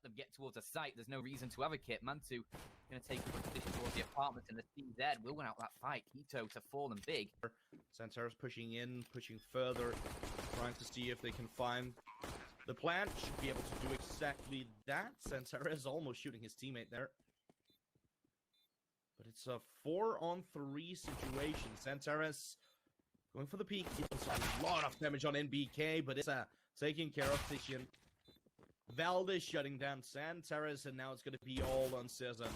them get towards a site. There's no reason to have a kit. Mantu going to take a position towards the apartments, and the CZ will win out that fight. Hito to fall and big. Santaris pushing in, pushing further, trying to see if they can find the plant. Should be able to do exactly that. Santaris almost shooting his teammate there. But it's a 4-on-3 situation. Santaris going for the peak. It's a lot of damage on NBK, but it's taking care of Titian. Valdez shutting down Santaris, and now it's going to be all on Cezanne.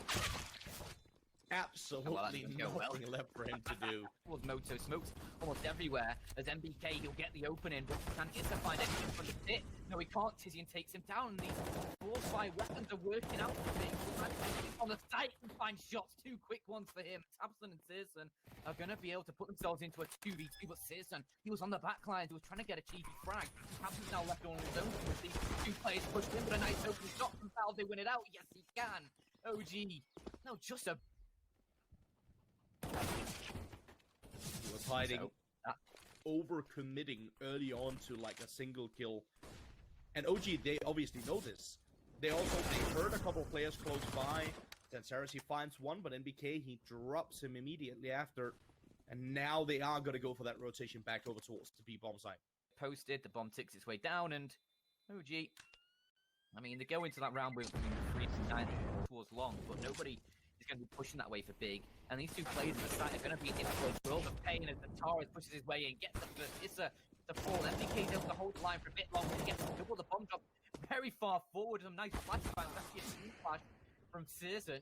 Absolutely nothing left for him to do. Moto smokes almost everywhere. As MBK, he'll get the opening, but can Issa find anything from the pit? No, he can't. Tizian takes him down. These 4-5 weapons are working out for him. On the site and find shots. 2 quick ones for him. Tabson and Searson are going to be able to put themselves into a 2v2, but Searson, he was on the back lines. He was trying to get a cheeky frag. Tabson's now left on his own with these 2 players pushed in, but a nice open shot from Val. They win it out. Yes, he can. OG. No, just a... He was hiding, over-committing early on to like a single kill. And OG, they obviously know this. They heard a couple players close by. Santaris, he finds one, but NBK, he drops him immediately after. And now they are going to go for that rotation back over towards the B-bomb site. Posted, the bomb ticks its way down, and OG, I mean, they go into that round with 3 to 9 towards long, but nobody is going to be pushing that way for big. And these 2 players at the site are going to be in a world of pain as Santaris pushes his way in, gets the first Issa to fall. MBK's able to hold the line for a bit longer to get to double the bomb drop very far forward. Some nice flashbacks. That's a team flash from Searson.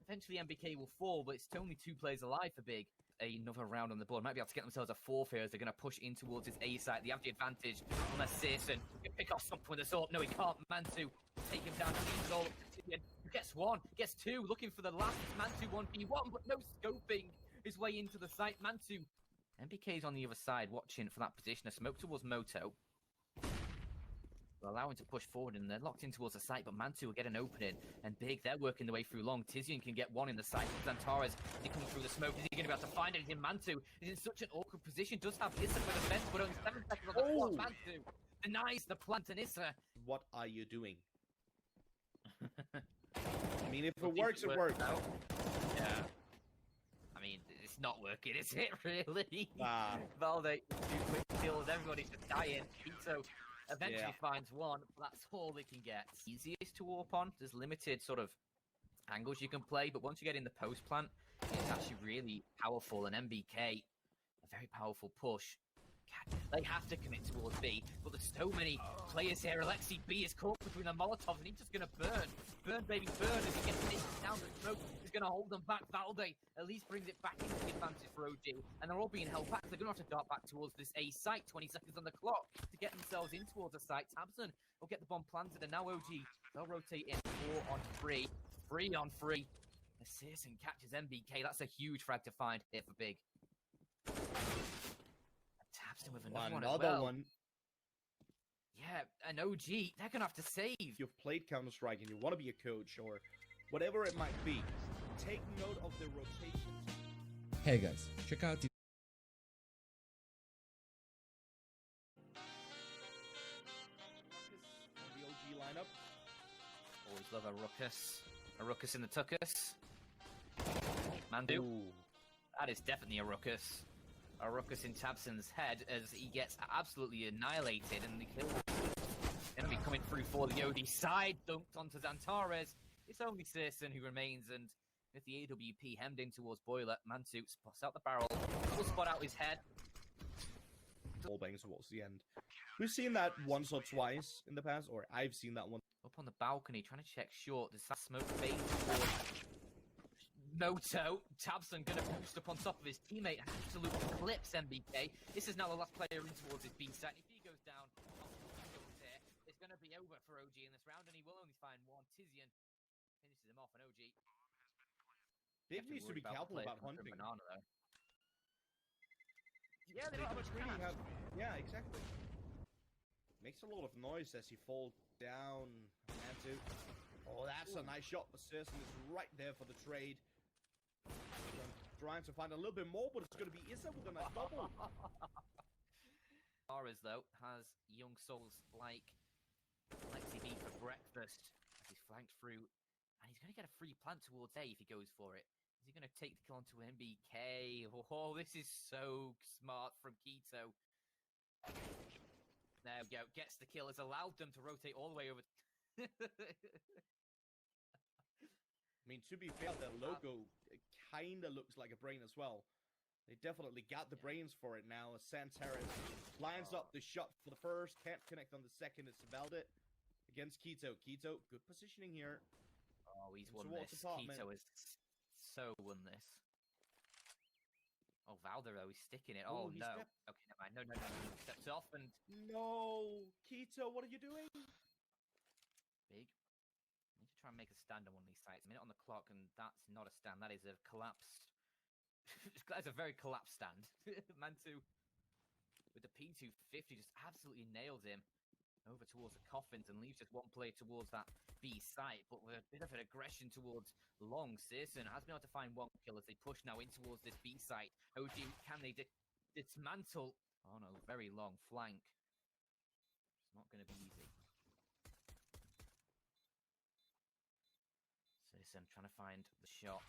Eventually MBK will fall, but it's only 2 players alive for big. Another round on the board. Might be able to get themselves a 4th here as they're going to push in towards his A site. They have the advantage unless Searson can pick off something with assault. No, he can't. Mantu take him down. He's all gets 1, gets 2, looking for the last Mantu 1v1, but no scoping his way into the site. Mantu. MBK's on the other side watching for that position. A smoke towards Moto. They're allowing to push forward, and they're locked in towards the site, but Mantu will get an opening, and big, they're working their way through long. Tizian can get 1 in the site. Santaris is coming through the smoke. Is he going to be able to find anything? Mantu is in such an awkward position, does have Issa for the fence, but only 7 seconds on the clock. Mantu denies the plant, and Issa. What are you doing? I mean, if it works, it works. Yeah. I mean, it's not working, is it, really? Valde, 2 quick kills, everybody's just dying. Hito eventually finds 1, but that's all they can get. Easiest to warp on. There's limited sort of angles you can play, but once you get in the post plant, it's actually really powerful. And MBK, a very powerful push. They have to commit towards B, but there's so many players here. Alexi B is caught between the Molotovs, and he's just going to burn. Burn, baby, burn, as he gets taken down. The smoke is going to hold them back. Valde at least brings it back into the advantage for OG, and they're all being held back. They're going to have to dart back towards this A site. 20 seconds on the clock to get themselves in towards the site. Tabson will get the bomb planted, and now OG, they'll rotate in 4-on-3. 3-on-3. As Searson catches MBK, that's a huge frag to find here for big. Tabson with another one. Yeah, an OG, they're going to have to save. If you've played Counter-Strike and you want to be a coach or whatever it might be, take note of the rotations. Hey guys, check out the OG lineup. Always love a ruckus. A ruckus in the tuckus. Mandu. Ooh. That is definitely a ruckus. A ruckus in Tabson's head as he gets absolutely annihilated, and the kill going to be coming through for the OD side. Dunked onto Zantares. It's only Searson who remains, and with the AWP hemmed in towards Boiler, Mantu spots out the barrel. Will spot out his head. Ball bangs towards the end. We've seen that once or twice in the past, or I've seen that one. Up on the balcony, trying to check short. There's that smoke fade towards Moto. Tabson going to boost up on top of his teammate and absolutely clips MBK. This is now the last player in towards his B site. If he goes down, it's going to be over for OG in this round, and he will only find 1. Tizian finishes him off, and OG. Big needs to be careful about hunting. Banana, though. Yeah, they don't really have. Yeah, exactly. Makes a lot of noise as he falls down. Mantu. Oh, that's a nice shot, but Searson is right there for the trade. Trying to find a little bit more, but it's going to be Issa with a nice double. Ares, though, has young souls like Lexi B for breakfast. He's flanked through, and he's going to get a free plant towards A if he goes for it. Is he going to take the kill onto MBK? Oh, this is so smart from Keto. There we go. Gets the kill. Has allowed them to rotate all the way over. I mean, to be fair, their logo kind of looks like a brain as well. They definitely got the brains for it now. As Santaris lines up the shot for the first, can't connect on the second. It's Valdit against Keto. Keto, good positioning here. Oh, he's won towards this. apartment. Keto has so won this. Oh, Valder, though, he's sticking it. Oh, Oh, he no. stepped- Okay, never mind. No. He steps off and No, Keto, what are you doing? big. I need to try and make a stand on one of these sites. A minute on the clock, and that's not a stand. That is a collapsed. That's a very collapsed stand. Mantu with the P250 just absolutely nails him over towards the coffins and leaves just one player towards that B site, but with a bit of an aggression towards Long. Searson has been able to find one kill as they push now in towards this B site. OG, can they dismantle? Oh no, very long flank. It's not going to be easy. Searson trying to find the shot.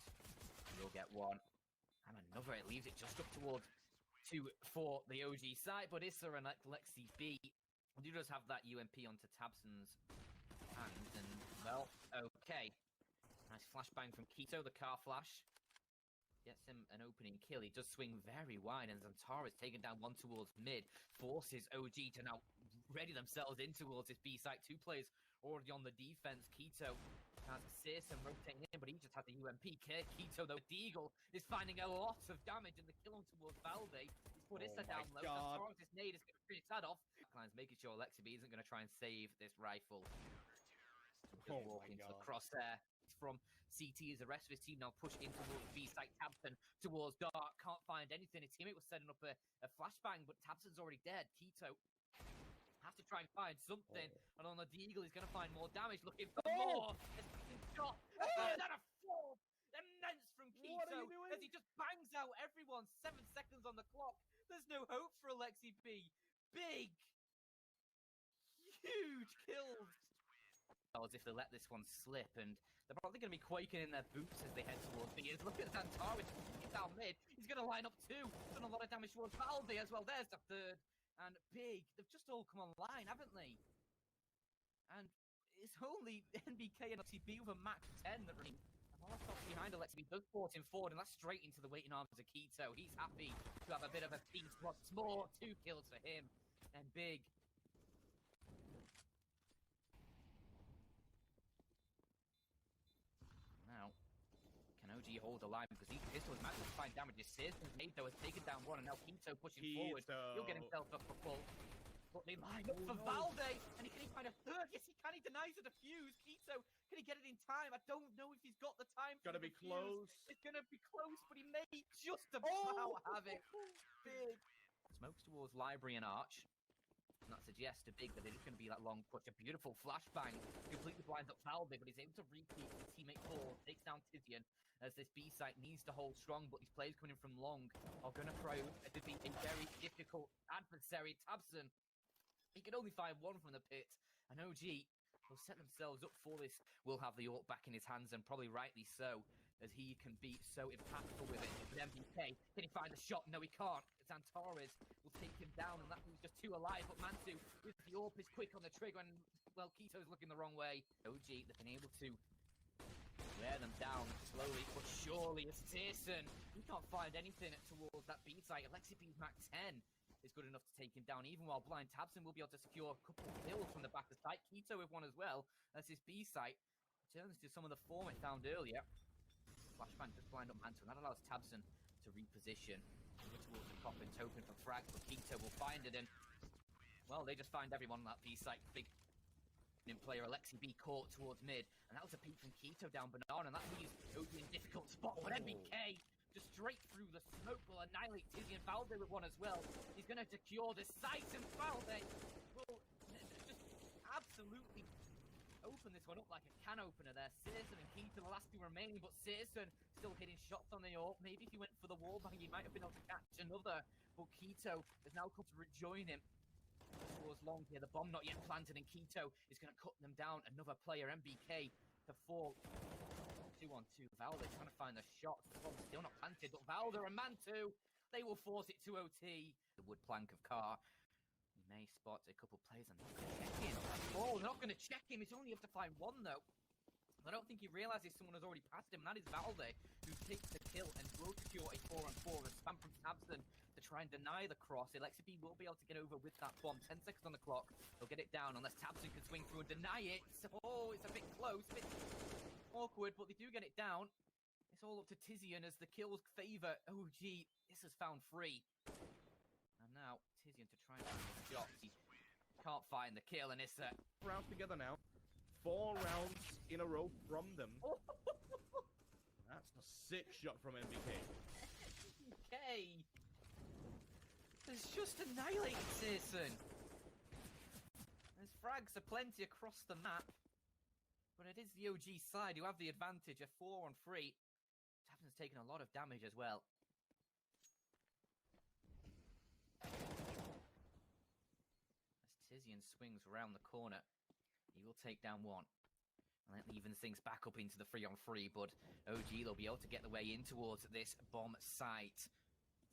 He'll get one. And another, it leaves it just up towards 2 for the OG side, but Issa and Lexi B do just have that UMP onto Tabson's hand, and, well, okay. Nice flashbang from Keto, the car flash. Gets him an opening kill. He does swing very wide, and Zantara's taken down one towards mid, forces OG to now ready themselves in towards this B site. 2 players already on the defense. Keto has Searson rotating in, but he just has the UMP. Keto, though, Deagle is finding a lot of damage, and the kill on towards Valde. He's put Issa down low. Zantara's nade is going to finish that off. Backline's making sure Lexi B isn't going to try and save this rifle. Just walking to the crosshair from CT as the rest of his team now push in towards B site. Tabson towards Dark, can't find anything. His teammate was setting up a flashbang, but Tabson's already dead. Keto has to try and find something, and on the Deagle he's going to find more damage, looking for more. Shot, and then a fourth, immense from Keto as he just bangs out everyone. 7 seconds on the clock. There's no hope for Alexi B. Big, huge kills. As if they let this one slip, and they're probably going to be quaking in their boots as they head towards B. Look at Zantara, he's down mid. He's going to line up 2. Done a lot of damage towards Valde as well. There's the third. And Big, they've just all come online, haven't they? And it's only NBK and LTB with a max 10 that remain. Molotov behind Alexi does force him forward, and that's straight into the waiting arms of Keto. He's happy to have a bit of a piece once more. 2 kills for him. And Big. Now, can OG hold the line? Because these pistols might to find damages. Searson's nade, though, has taken down one, and now Keto pushing forward. He'll get himself up for full. But they line up for Valde, and can he find a third? Yes, he can. He denies the defuse. Keto, can he get it in time? I don't know if he's got the time. Gotta be close. It's gonna be close, but he may just about have it. Big. Smokes towards Library and Arch. And that suggests to Big that it is going to be that long push. A beautiful flashbang. Completely blinds up Valde, but he's able to repeat his teammate Paul. Takes down Tizian as this B site needs to hold strong, but these players coming in from long are going to prove to be a very difficult adversary. Tabson, he can only find one from the pit, and OG will set themselves up for this. Will have the AWP back in his hands, and probably rightly so, as he can be so impactful with it. With MBK, can he find the shot? No, he can't. Zantares will take him down, and that was just 2 alive. But Mantu, with the AWP, is quick on the trigger, and, well, Keto's looking the wrong way. OG, they've been able to wear them down slowly, but surely. It's Searson. He can't find anything towards that B site. Alexi B's Mac 10 is good enough to take him down, even while Blind Tabson will be able to secure a couple of kills from the back of the site. Keto with one as well, as his B site returns to some of the form it found earlier. Flashbang just blind up Mantle, and that allows Tabson to reposition over towards the coffin, hoping for frags, but Keto will find it, and, well, they just find everyone on that B site. Big player Alexi B caught towards mid, and that was a peek from Keto down Banana, and that leaves OG in a difficult spot. But MBK just straight through the smoke will annihilate Tizzy, and Valde with one as well. He's going to secure the site, and Valde will just absolutely open this one up like a can opener there. Searson and Keto, the last 2 remaining, but Searson still hitting shots on the AWP. Maybe if he went for the wall bang, he might have been able to catch another, but Keto has now come to rejoin him. Towards long here, the bomb not yet planted, and Keto is going to cut them down. Another player, MBK, to to fall. 2-on-2. Valda trying to find the shots. The bomb's still not planted, but Valda and Mantu, they will force it to OT. The wood plank of Carr. He may spot a couple players and they're not going to check him. Oh, they're not going to check him. He's only up to find one, though. I don't think he realizes someone has already passed him, and that is Valde, who takes the kill and will secure a 4-on-4. A spam from Tabson to try and deny the cross. Alexi B will be able to get over with that bomb. 10 seconds on the clock. He'll get it down unless Tabson can swing through and deny it. Oh, it's a bit close, a bit awkward, but they do get it down. It's all up to Tizian as the kills favor OG. This has found free. And now Tizian to try and find the shot. He can't find the kill, and it's rounds together now. 4 rounds in a row from them. That's a sick shot from MBK. Okay. There's just annihilated Searson. There's frags aplenty across the map. But it is the OG side who have the advantage. A 4-on-3. Tapson's taken a lot of damage as well. As Tizian swings around the corner, he will take down one. And that evens things back up into the 3-on-3, but OG, they'll be able to get the way in towards this bomb site.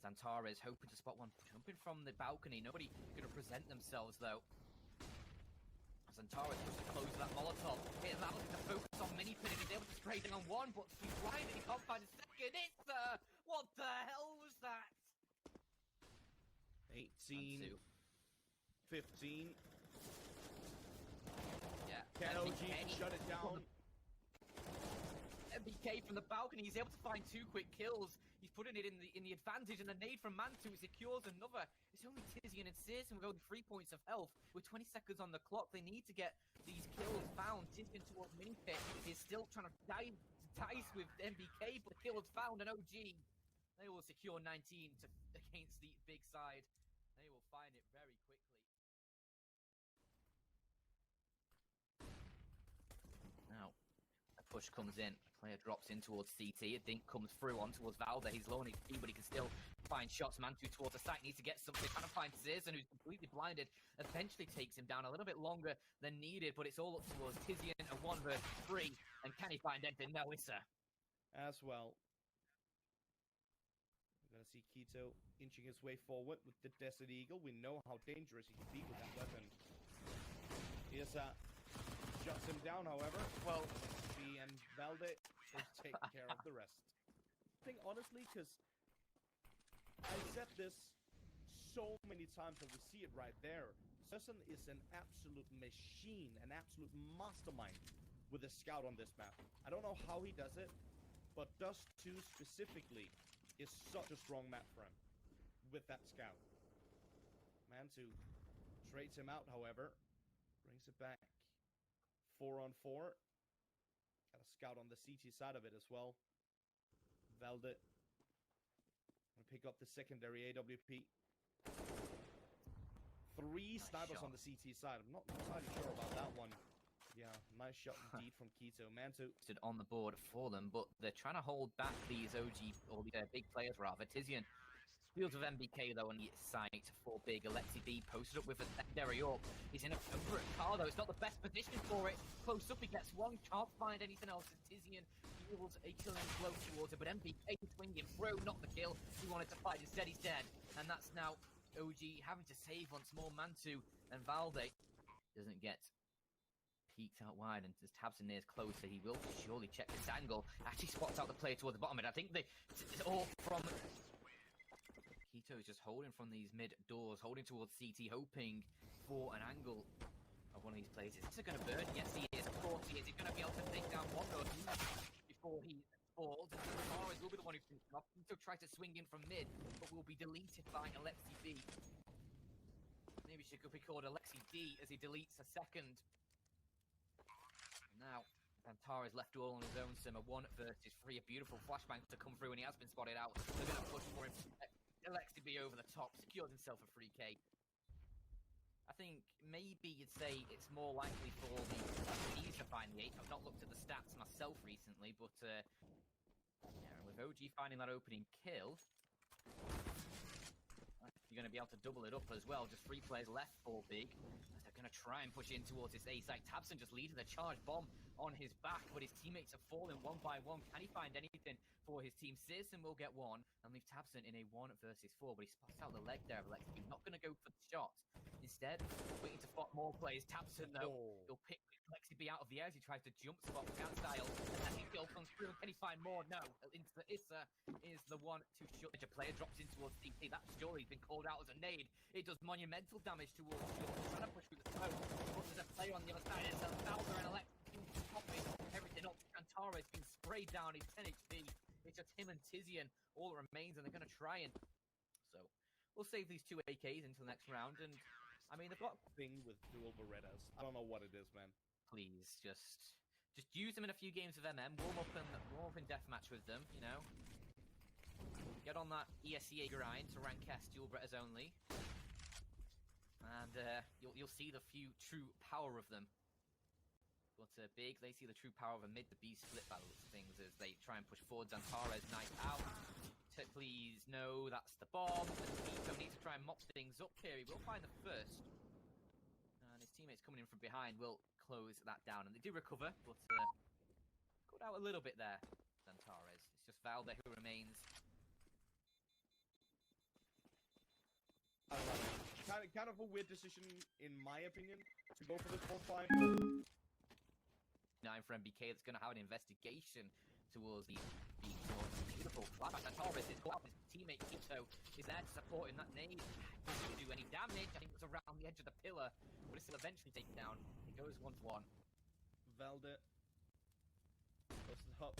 Zantares hoping to spot one, jumping from the balcony. Nobody going to present themselves, though. Zantares puts it close to that Molotov. He's looking to focus on Minipin, and he's able to spray down one, but he's blind and he can't find a second. It's what the hell was that? 18, 15. Can OG shut it down? MBK from the balcony, he's able to find 2 quick kills. He's putting it in the advantage, and the nade from Mantu secures another. It's only Tizian and Searson with only 3 points of health. With 20 seconds on the clock, they need to get these kills found. Tizian towards Minipit is still trying to dice with MBK, but the kill is found, and OG, they will secure 19 against the big side. They will find it very quickly. Now, a push comes in. A player drops in towards CT. A dink comes through on towards Valde. He's low on HP, but he can still find shots. Mantu towards the site needs to get something. Trying to find Searson, who's completely blinded. Eventually takes him down a little bit longer than needed, but it's all up towards Tizian, a 1 versus 3. And can he find anything? No, it's as well. We're going to see Keto inching his way forward with the Desert Eagle. We know how dangerous he can be with that weapon. Here's shuts him down, however. Well, B and Valde will take care of the rest. I think, honestly, because I said this so many times, and we see it right there. Searson is an absolute machine, an absolute mastermind with a scout on this map. I don't know how he does it, but Dust 2 specifically is such a strong map for him with that scout. Mantu trades him out, however, brings it back. 4-on-4. Got a scout on the CT side of it as well. Valde. Gonna pick up the secondary AWP. 3 snipers on the CT side. I'm not entirely sure about that one. Yeah, nice shot indeed from Keto. Mantu on the board for them, but they're trying to hold back these OG, or the big players rather. Tizian fields with MBK though on the site for big. Alexi B posted up with a secondary up. He's in a car though. It's not the best position for it. Close up, he gets one. Can't find anything else. Tizian fields a killing blow towards it, but MBK swinging through, not the kill. He wanted to fight. Instead, he's dead, and that's now OG having to save once more. Mantu and Valde doesn't get peeked out wide, and as Tabson nears closer, he will surely check this angle. Actually spots out the player towards the bottom, and I think it's all from Keto is just holding from these mid doors, holding towards CT, hoping for an angle of one of these players. Is this going to burn? Yes, he is. Of course he is. He's going to be able to take down one of those before he falls. And Suarez will be the one who finishes off. Keto tries to swing in from mid, but will be deleted by Alexi B. Maybe she could be called Alexi D as he deletes a second. Now, Zantares left all on his own sim. A 1 versus 3. A beautiful flashbang to come through, and he has been spotted out. They're going to push for him. Alexi B over the top, secures himself a free K. I think maybe you'd say it's more likely for the E's to find the 8. I've not looked at the stats myself recently, but yeah, with OG finding that opening kill, you're going to be able to double it up as well. Just 3 players left for Big. As they're going to try and push in towards this A site. Tabson just leading the charge bomb on his back, but his teammates are falling one by one. Can he find anything for his team? Searson will get one and leave Tabson in a 1 versus 4, but he spots out the leg there of Alexi. Not going to go for the shot. Instead, waiting to spot more plays. Tabson, though, he'll pick Alexi B out of the air as he tries to jump spot Scout style. And then he still comes through. Can he find more? No. Into Issa is the one to shut. A player drops in towards CT. That surely has been called out as a nade. It does monumental damage towards Short. Trying to push through the smoke. But there's a player on the other side. It's Bowser and Alexi popping everything up. Antara's been sprayed down. He's 10 HP. It's just him and Tizian all that remains, and they're going to try and... So, we'll save these 2 AKs until the next round, and... I mean, they've got thing with dual Berettas. I don't know what it is, man. Please, just use them in a few games of MM. Warm up in deathmatch with them, you know. Get on that ESEA grind to rank S dual Berettas only, and you'll see the true power of them. But Big, they see the true power of a mid to B split by the looks of things as they try and push forward. Antares knife out. Please, no, that's the bomb. And Vito needs to try and mop things up here. He will find the first. And his teammates coming in from behind will close that down. And they do recover, but got out a little bit there, Antares. It's just Valde who remains. I don't know. Kind of a weird decision, in my opinion, to go for this 4-5. 9 for MBK. That's going to have an investigation towards the beautiful flashback. Antares is out. His teammate Vito is there to support him. That nade doesn't do any damage. I think it's around the edge of the pillar, but it's still eventually taken down. It goes 1-1. Valde goes up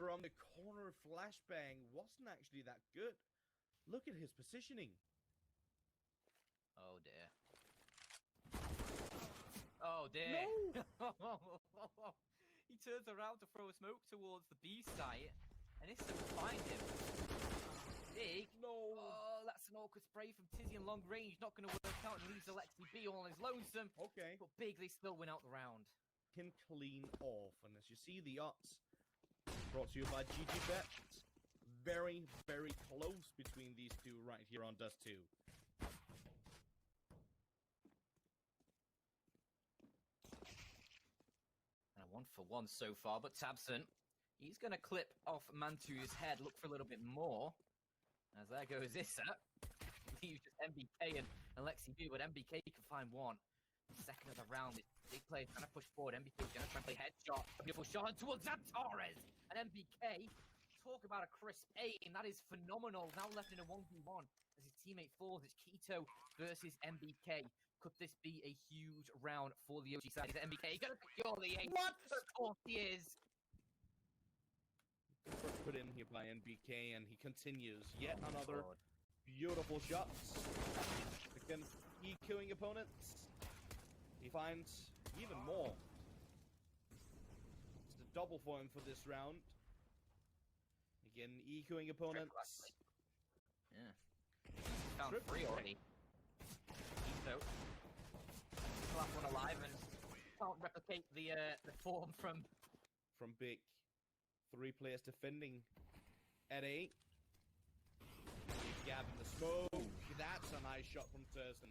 from the corner. Flashbang wasn't actually that good. Look at his positioning. Oh dear. Oh dear. No! He turns around to throw a smoke towards the B site, and Issa will find him. Big. No. Oh, that's an awkward spray from Tizian long range. Not going to work out, and leaves Alexi B all on his lonesome. Okay. But Big, they still win out the round. Can clean off, and as you see, the odds brought to you by GG Bet. Very, very close between these two right here on Dust 2. And a 1-for-1 so far, but Tabson, he's going to clip off Mantu's head, look for a little bit more. As there goes Issa. Leaves just MBK and Alexi B, but MBK can find one. Second of the round, this big player trying to push forward. MBK is going to try and play headshot. A beautiful shot towards Antares. And MBK, talk about a crisp aim. That is phenomenal. Now left in a 1v1 as his teammate falls. It's Keto versus MBK. Could this be a huge round for the OG side? Is it MBK going to secure the ace? What? Of course he is. Put in here by NBK, and he continues. Yet another beautiful shots against EQing opponents. He finds even more. It's a double for him for this round. Again, EQing opponents. Yeah. He's found 3 already. So, last one alive and can't replicate the form from Big. 3 players defending at 8. Gab in the smoke. That's a nice shot from Thurston.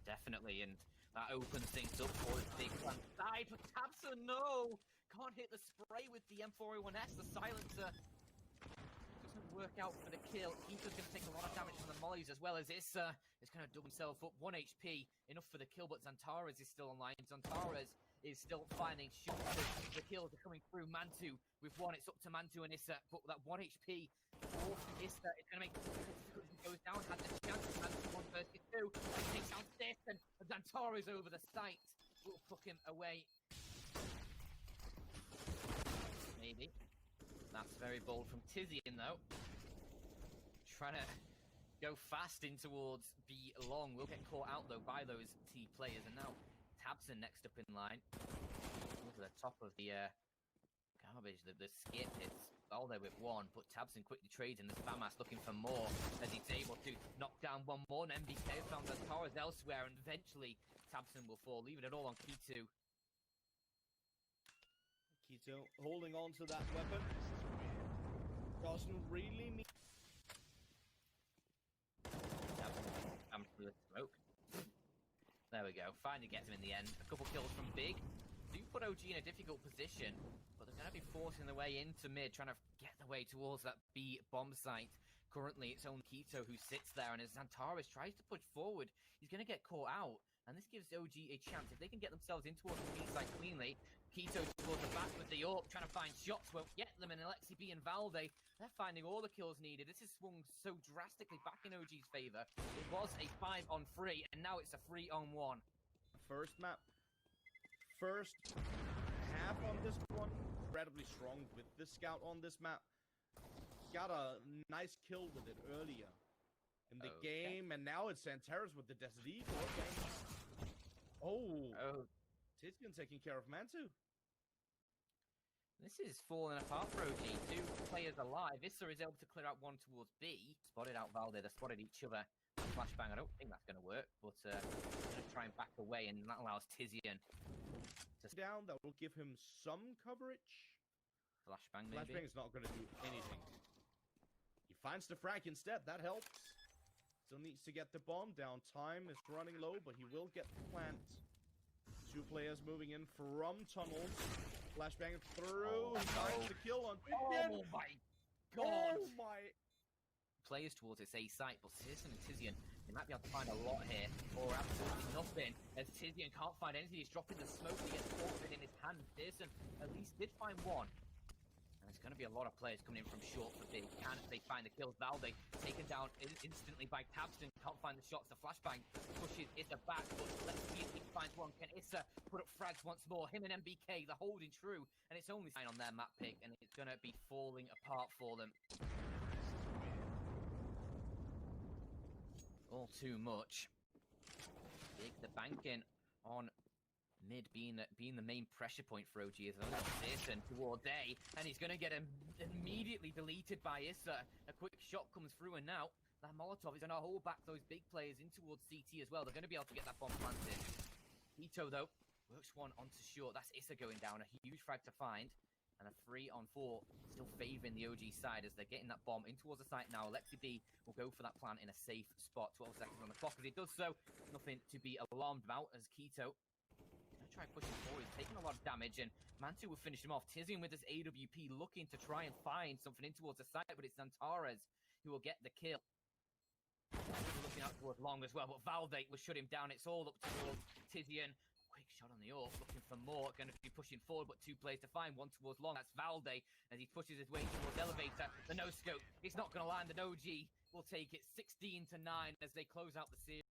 Definitely, and that opens things up for the Big front side. But Tabson, no! Can't hit the spray with the M4A1S. The silencer doesn't work out for the kill. Keito's going to take a lot of damage from the mollies as well as Issa is going to dug himself up. 1 HP, enough for the kill, but Zantares is still online. Zantares is still finding shots. The kills are coming through. Mantu with 1. It's up to Mantu and Issa, but that 1 HP for Issa is going to make it difficult. He goes down, has a chance. Mantu 1 versus 2. He takes out Stetson, and Zantares over the site will fuck him away. Maybe. That's very bold from Tizian, though. Trying to go fast in towards B long. Will get caught out, though, by those T players. And now Tabson next up in line. Look at the top of the garbage, the skip. It's all there with 1, but Tabson quickly trades in the Spamas looking for more as he's able to knock down 1 more. And MBK found the towers elsewhere, and eventually Tabson will fall, leaving it all on Keto. Keto holding on to that weapon. Doesn't really mean... the smoke. There we go. Finally gets him in the end. A couple kills from Big. Do put OG in a difficult position, but they're going to be forcing their way into mid, trying to get their way towards that B bomb site. Currently, it's only Keto who sits there, and as Xantares tries to push forward, he's going to get caught out. And this gives OG a chance. If they can get themselves in towards the B side cleanly, Keto towards the back with the AWP, trying to find shots, won't get them, and Alexi B and Valde, they're finding all the kills needed. This has swung so drastically back in OG's favor. It was a 5-on-3, and now it's a 3-on-1. First map. First half on this one. Incredibly strong with the scout on this map. Got a nice kill with it earlier in the game, and now it's Xantares with the Desert Eagle. Oh. Tizian taking care of Mantu. This is falling apart for OG. 2 players alive. Issa is able to clear out one towards B. Spotted out Valde. They spotted each other. Flashbang, I don't think that's going to work, but going to try and back away, and that allows Tizian to down. That will give him some coverage. Flashbang, maybe. Flashbang is not going to do anything. He finds the frag instead. That helps. Still needs to get the bomb down. Time is running low, but he will get the plant. 2 players moving in from tunnels. Flashbang through. He finds the kill on Tizian. Oh my god! Oh my! Players towards this A site, but Citizen and Tizian, they might be able to find a lot here, or absolutely nothing, as Tizian can't find anything. He's dropping the smoke, he gets forfeit in his hand. Pearson at least did find one. And there's going to be a lot of players coming in from short for Big. Can they find the kills? Valde taken down instantly by Tabston. Can't find the shots. The flashbang pushes Issa back, but let's see if he finds one. Can Issa put up frags once more? Him and MBK, they're holding true, and it's only sign on their map pick, and it's going to be falling apart for them. All too much. Big the banking on mid being the main pressure point for OG as well as Pearson towards A, and he's going to get immediately deleted by Issa. A quick shot comes through, and now that Molotov is going to hold back those big players in towards CT as well. They're going to be able to get that bomb planted. Ito, though, works one onto short. That's Issa going down. A huge frag to find. And a 3-on-4 still favouring the OG side as they're getting that bomb in towards the site now. Alexi B will go for that plant in a safe spot. 12 seconds on the clock. As he does so, nothing to be alarmed about as Keto going to try pushing forward. He's taking a lot of damage, and Mantu will finish him off. Tizian with his AWP looking to try and find something in towards the site, but it's Xantares who will get the kill. Looking out towards Long as well, but Valde will shut him down. It's all up towards Tizian. Quick shot on the AWP, looking for more. Going to be pushing forward, but 2 players to find. One towards Long. That's Valde as he pushes his way towards Elevator. The no-scope. He's not going to land. An OG will take it 16-9 as they close out the series.